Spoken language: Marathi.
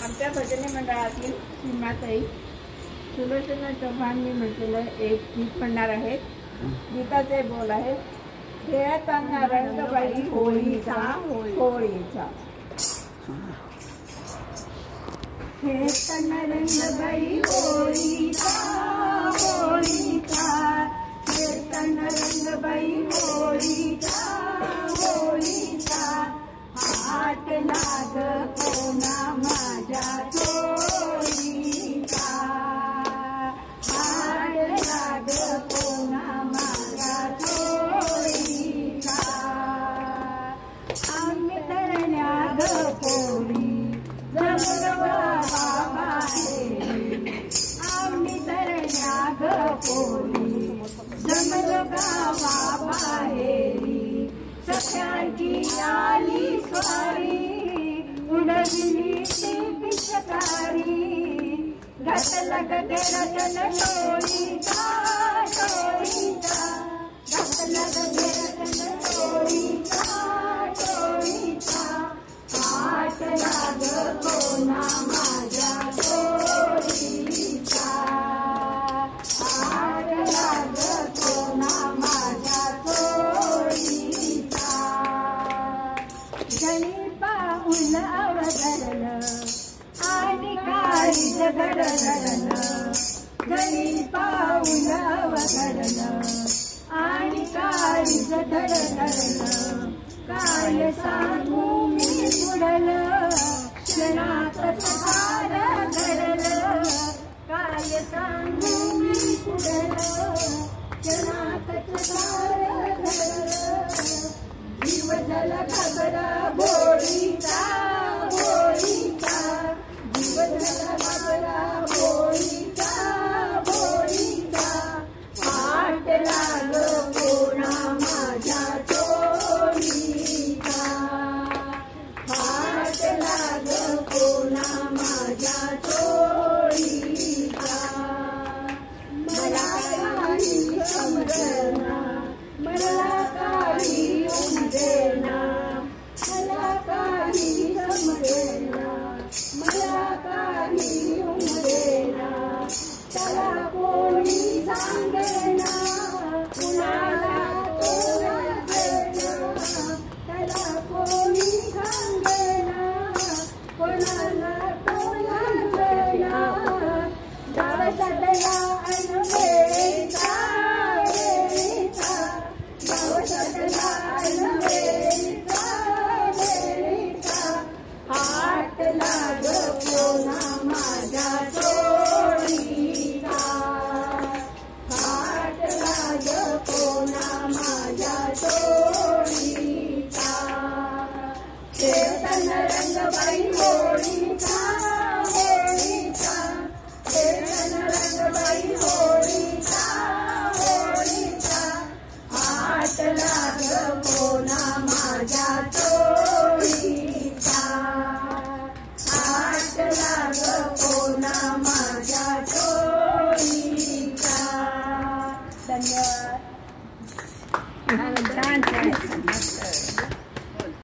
आमच्या भजनी मंडळातील सीमाताई सुलोचना चव्हाणनी म्हटलेलं एक गीत म्हणणार आहेत. गीताचे बोल आहेत. खेळताना रंगबाई होळीचा होळीचा. खेळताना रंगबाई होळीचा होळीचा. खेळताना रंगबाई होळीचा होळीचा. हात लाग कोणा माझ्या चोळीचा. हात लाग कोणा माझ्या चोळीचा. आम्ही तरण्या ग पोरी जमलो बाबाहेरी. आम्ही तरण्या ग पोरी जमलो बाबाहेरी. सख्यांची आली स्वारी उडविली ती पिचकारी. घातला गते रतन टोळीचा टोळीचा. घातला गते रतन टोळीचा टोळीचा. हात लाग कोणा माझ्या चोळीचा. हात लाग कोणा माझ्या चोळीचा. जणी पाऊल अवघडलं आणि काळीज घडलं. जणी पाऊल अवघडलं आणि काळीज घडलं. काय सांगू मी पुढलं क्षणातच हार घडलं. काय सांगू मी पुढलं क्षणातच हार घडलं. जीव झाला घाबरा भोळी